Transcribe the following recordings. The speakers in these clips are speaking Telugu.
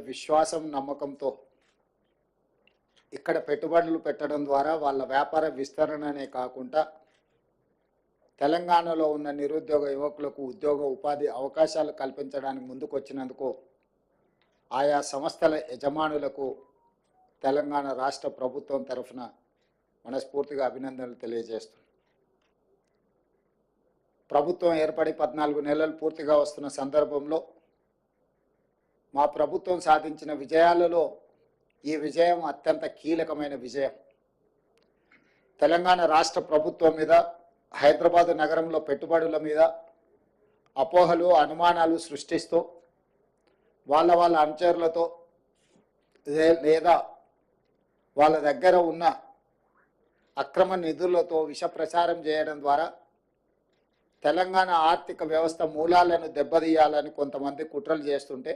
విశ్వాసం నమ్మకంతో ఇక్కడ పెట్టుబడులు పెట్టడం ద్వారా వాళ్ళ వ్యాపార విస్తరణనే కాకుండా తెలంగాణలో ఉన్న నిరుద్యోగ యువకులకు ఉద్యోగ ఉపాధి అవకాశాలు కల్పించడానికి ముందుకు వచ్చినందుకు ఆయా సంస్థల యజమానులకు తెలంగాణ రాష్ట్ర ప్రభుత్వం తరఫున మనస్ఫూర్తిగా అభినందనలు తెలియజేస్తున్నాను. ప్రభుత్వం ఏర్పడి 14 నెలలు పూర్తిగా వస్తున్న సందర్భంలో మా ప్రభుత్వం సాధించిన విజయాలలో ఈ విజయం అత్యంత కీలకమైన విజయం. తెలంగాణ రాష్ట్ర ప్రభుత్వం మీద, హైదరాబాద్ నగరంలో పెట్టుబడుల మీద అపోహలు అనుమానాలు సృష్టిస్తూ వాళ్ళ అనుచరులతో లేదా వాళ్ళ దగ్గర ఉన్న అక్రమ నిధులతో విష ప్రచారం చేయడం ద్వారా తెలంగాణ ఆర్థిక వ్యవస్థ మూలాలను దెబ్బతీయాలని కొంతమంది కుట్రలు చేస్తుంటే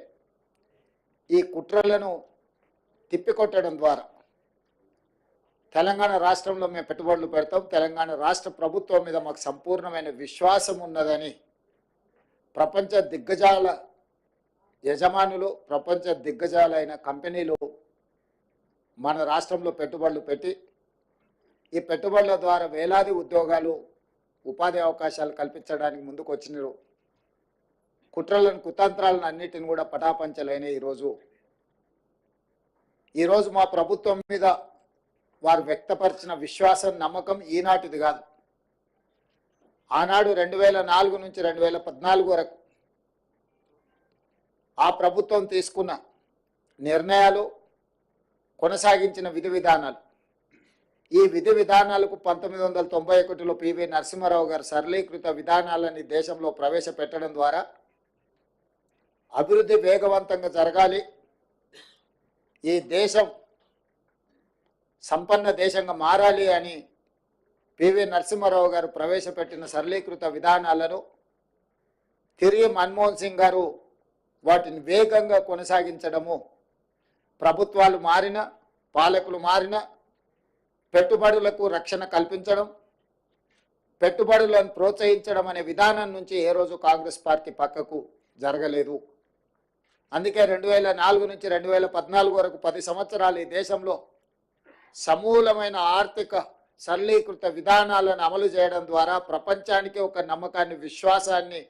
ఈ కుట్రలను తిప్పికొట్టడం ద్వారా తెలంగాణ రాష్ట్రంలో మేము పెట్టుబడులు పెడతాం, తెలంగాణ రాష్ట్ర ప్రభుత్వం మీద మాకు సంపూర్ణమైన విశ్వాసం ఉన్నదని ప్రపంచ దిగ్గజాల యజమానులు, ప్రపంచ దిగ్గజాలైన కంపెనీలు మన రాష్ట్రంలో పెట్టుబడులు పెట్టి ఈ పెట్టుబడుల ద్వారా వేలాది ఉద్యోగాలు ఉపాధి అవకాశాలు కల్పించడానికి ముందుకు వచ్చినారు. కుట్రలను కుతంత్రాలను అన్నిటిని కూడా పటాపంచలైన ఈరోజు మా ప్రభుత్వం మీద వారు వ్యక్తపరిచిన విశ్వాసం నమ్మకం ఈనాటిది కాదు. ఆనాడు 2004 నుంచి 2014 వరకు ఆ ప్రభుత్వం తీసుకున్న నిర్ణయాలు, కొనసాగించిన విధి విధానాలు, ఈ విధి విధానాలకు 1991లో పివి నరసింహారావు గారు సరళీకృత విధానాలని దేశంలో ప్రవేశపెట్టడం ద్వారా అభివృద్ధి వేగవంతంగా జరగాలి, ఈ దేశం సంపన్న దేశంగా మారాలి అని పివి నరసింహారావు గారు ప్రవేశపెట్టిన సరళీకృత విధానాలను తిరిగి మన్మోహన్ సింగ్ గారు వాటిని వేగంగా కొనసాగించడము, ప్రభుత్వాలు మారిన, పాలకులు మారిన, పెట్టుబడులకు రక్షణ కల్పించడం, పెట్టుబడులను ప్రోత్సహించడం అనే విధానం నుంచి ఏ రోజు కాంగ్రెస్ పార్టీ పక్కకు జరగలేదు. అందుకే 2004 నుంచి 2014 వరకు 10 సంవత్సరాలు ఈ దేశంలో సమూలమైన ఆర్థిక సరళీకృత విధానాలను అమలు చేయడం ద్వారా ప్రపంచానికి ఒక నమ్మకాన్ని, విశ్వాసాన్ని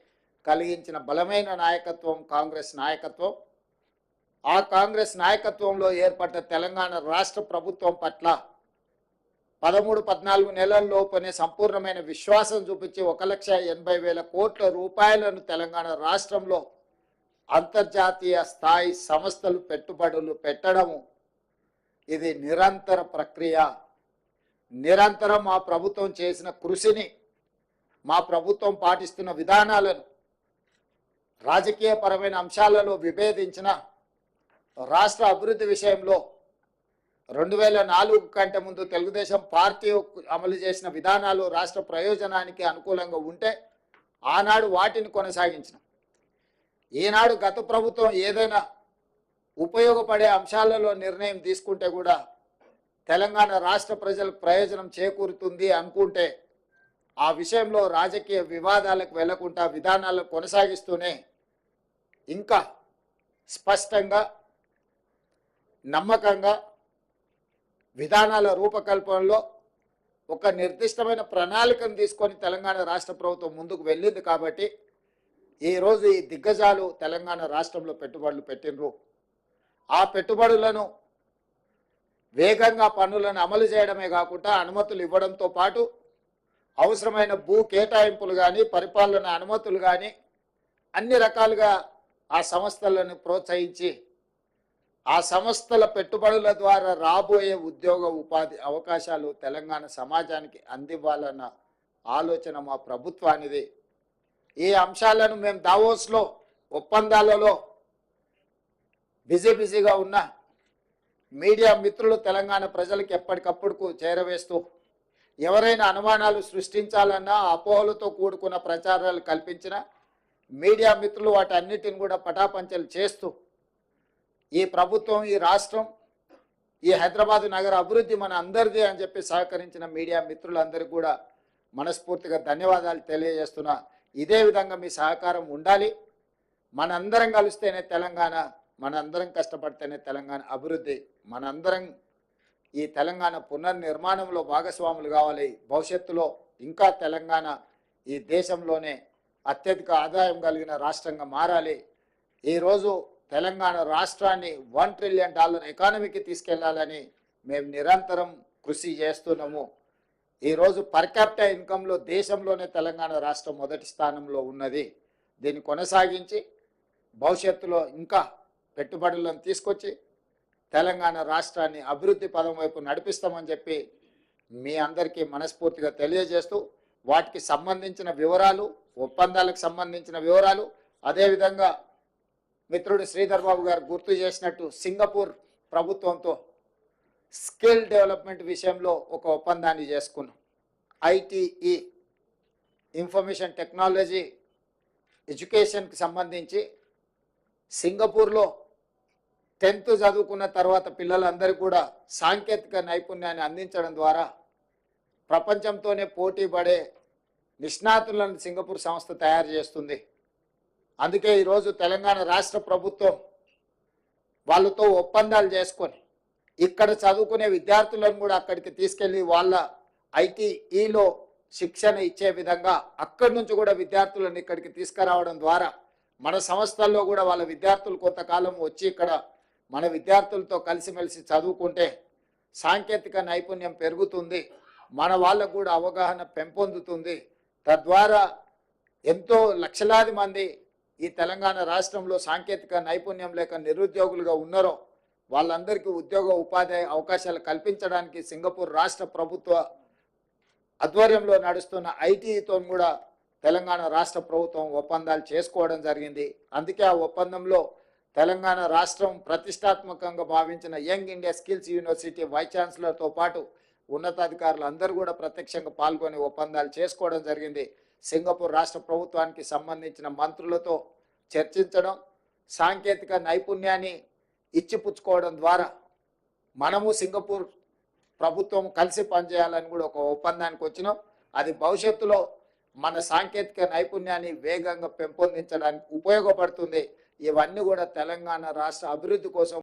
కలిగించిన బలమైన నాయకత్వం కాంగ్రెస్ నాయకత్వం. ఆ కాంగ్రెస్ నాయకత్వంలో ఏర్పడ్డ తెలంగాణ రాష్ట్ర ప్రభుత్వం పట్ల 13-14 నెలల్లోపనే సంపూర్ణమైన విశ్వాసం చూపించి 1,80,000 కోట్ల రూపాయలను తెలంగాణ రాష్ట్రంలో అంతర్జాతీయ స్థాయి సంస్థలు పెట్టుబడులు పెట్టడము ఇది నిరంతర ప్రక్రియ. నిరంతరం మా ప్రభుత్వం చేసిన కృషిని, మా ప్రభుత్వం పాటిస్తున్న విధానాలను, రాజకీయపరమైన అంశాలలో విభేదించిన రాష్ట్ర అభివృద్ధి విషయంలో 2004 కంటే ముందు తెలుగుదేశం పార్టీ అమలు చేసిన విధానాలు రాష్ట్ర ప్రయోజనానికి అనుకూలంగా ఉంటే ఆనాడు వాటిని కొనసాగించిన, ఈనాడు గత ప్రభుత్వం ఏదైనా ఉపయోగపడే అంశాలలో నిర్ణయం తీసుకుంటే కూడా తెలంగాణ రాష్ట్ర ప్రజలకు ప్రయోజనం చేకూరుతుంది అనుకుంటే ఆ విషయంలో రాజకీయ వివాదాలకు వెళ్లకుండా విధానాలను కొనసాగిస్తూనే ఇంకా స్పష్టంగా, నమ్మకంగా విధానాల రూపకల్పనలో ఒక నిర్దిష్టమైన ప్రణాళికను తీసుకొని తెలంగాణ రాష్ట్ర ప్రభుత్వం ముందుకు వెళ్ళింది. కాబట్టి ఈరోజు ఈ దిగ్గజాలు తెలంగాణ రాష్ట్రంలో పెట్టుబడులు పెట్టినరు. ఆ పెట్టుబడులను వేగంగా పన్నులను అమలు చేయడమే కాకుండా అనుమతులు ఇవ్వడంతో పాటు అవసరమైన భూ కేటాయింపులు కానీ, పరిపాలన అనుమతులు కానీ అన్ని రకాలుగా ఆ సంస్థలను ప్రోత్సహించి ఆ సంస్థల పెట్టుబడుల ద్వారా రాబోయే ఉద్యోగ ఉపాధి అవకాశాలు తెలంగాణ సమాజానికి అందివ్వాలన్న ఆలోచన మా ప్రభుత్వానిది. ఈ అంశాలను మేము దావోస్లో ఒప్పందాలలో బిజీగా ఉన్న మీడియా మిత్రులు తెలంగాణ ప్రజలకు ఎప్పటికప్పుడు చేరవేస్తూ ఎవరైనా అనుమానాలు సృష్టించాలన్నా, అపోహలతో కూడుకున్న ప్రచారాలు కల్పించిన మీడియా మిత్రులు వాటి అన్నిటిని కూడా పటాపంచలు చేస్తూ ఈ ప్రభుత్వం, ఈ రాష్ట్రం, ఈ హైదరాబాద్ నగర అభివృద్ధి మన అందరిది అని చెప్పి సహకరించిన మీడియా మిత్రులందరికీ కూడా మనస్ఫూర్తిగా ధన్యవాదాలు తెలియజేస్తున్నా. ఇదే విధంగా మీ సహకారం ఉండాలి. మనందరం కలిస్తేనే తెలంగాణ మనందరం కష్టపడితేనే తెలంగాణ అభివృద్ధి. మనందరం ఈ తెలంగాణ పునర్నిర్మాణంలో భాగస్వాములు కావాలి. భవిష్యత్తులో ఇంకా తెలంగాణ ఈ దేశంలోనే అత్యధిక ఆదాయం కలిగిన రాష్ట్రంగా మారాలి. ఈరోజు తెలంగాణ రాష్ట్రాన్ని $1 ట్రిలియన్ ఎకానమీకి తీసుకెళ్లాలని మేము నిరంతరం కృషి చేస్తున్నాము. ఈరోజు పర్ క్యాపిటా ఇన్కంలో దేశంలోనే తెలంగాణ రాష్ట్రం మొదటి స్థానంలో ఉన్నది. దీన్ని కొనసాగించి భవిష్యత్తులో ఇంకా పెట్టుబడులను తీసుకొచ్చి తెలంగాణ రాష్ట్రాన్ని అభివృద్ధి పదం వైపు నడిపిస్తామని చెప్పి మీ అందరికీ మనస్ఫూర్తిగా తెలియజేస్తూ, వాటికి సంబంధించిన వివరాలు, ఒప్పందాలకు సంబంధించిన వివరాలు, అదేవిధంగా మిత్రుడు శ్రీధర్ బాబు గారు గుర్తు చేసినట్టు సింగపూర్ ప్రభుత్వంతో స్కిల్ డెవలప్మెంట్ విషయంలో ఒక ఒప్పందాన్ని చేసుకున్నాం. ఐటీఈ, ఇన్ఫర్మేషన్ టెక్నాలజీ ఎడ్యుకేషన్కి సంబంధించి సింగపూర్లో 10th చదువుకున్న తర్వాత పిల్లలందరికీ కూడా సాంకేతిక నైపుణ్యాన్ని అందించడం ద్వారా ప్రపంచంతోనే పోటీ పడే నిష్ణాతులను సింగపూర్ సంస్థ తయారు చేస్తుంది. అందుకే ఈరోజు తెలంగాణ రాష్ట్ర ప్రభుత్వం వాళ్ళతో ఒప్పందాలు చేసుకొని ఇక్కడ చదువుకునే విద్యార్థులను కూడా అక్కడికి తీసుకెళ్ళి వాళ్ళ ఐటీఈలో శిక్షణ ఇచ్చే విధంగా అక్కడి నుంచి కూడా విద్యార్థులను ఇక్కడికి తీసుకురావడం ద్వారా మన సంస్థల్లో కూడా వాళ్ళ విద్యార్థులు కొంతకాలం వచ్చి ఇక్కడ మన విద్యార్థులతో కలిసిమెలిసి చదువుకుంటే సాంకేతిక నైపుణ్యం పెరుగుతుంది, మన వాళ్ళకు కూడా అవగాహన పెంపొందుతుంది. తద్వారా ఎంతో లక్షలాది మంది ఈ తెలంగాణ రాష్ట్రంలో సాంకేతిక నైపుణ్యం లేక నిరుద్యోగులుగా ఉన్నారో వాళ్ళందరికీ ఉద్యోగ ఉపాధి అవకాశాలు కల్పించడానికి సింగపూర్ రాష్ట్ర ప్రభుత్వ ఆధ్వర్యంలో నడుస్తున్న ఐటీతో కూడా తెలంగాణ రాష్ట్ర ప్రభుత్వం ఒప్పందాలు చేసుకోవడం జరిగింది. అందుకే ఆ ఒప్పందంలో తెలంగాణ రాష్ట్రం ప్రతిష్టాత్మకంగా భావించిన young India skills university vice ఛాన్సలర్తో పాటు ఉన్నతాధికారులు అందరూ కూడా ప్రత్యక్షంగా పాల్గొని ఒప్పందాలు చేసుకోవడం జరిగింది. సింగపూర్ రాష్ట్ర ప్రభుత్వానికి సంబంధించిన మంత్రులతో చర్చించడం, సాంకేతిక నైపుణ్యాన్ని ఇచ్చిపుచ్చుకోవడం ద్వారా మనము సింగపూర్ ప్రభుత్వం కలిసి పనిచేయాలని కూడా ఒక ఒప్పందానికి వచ్చినాం. అది భవిష్యత్తులో మన సాంకేతిక నైపుణ్యాన్ని వేగంగా పెంపొందించడానికి ఉపయోగపడుతుంది. ఇవన్నీ కూడా తెలంగాణ రాష్ట్ర అభివృద్ధి కోసం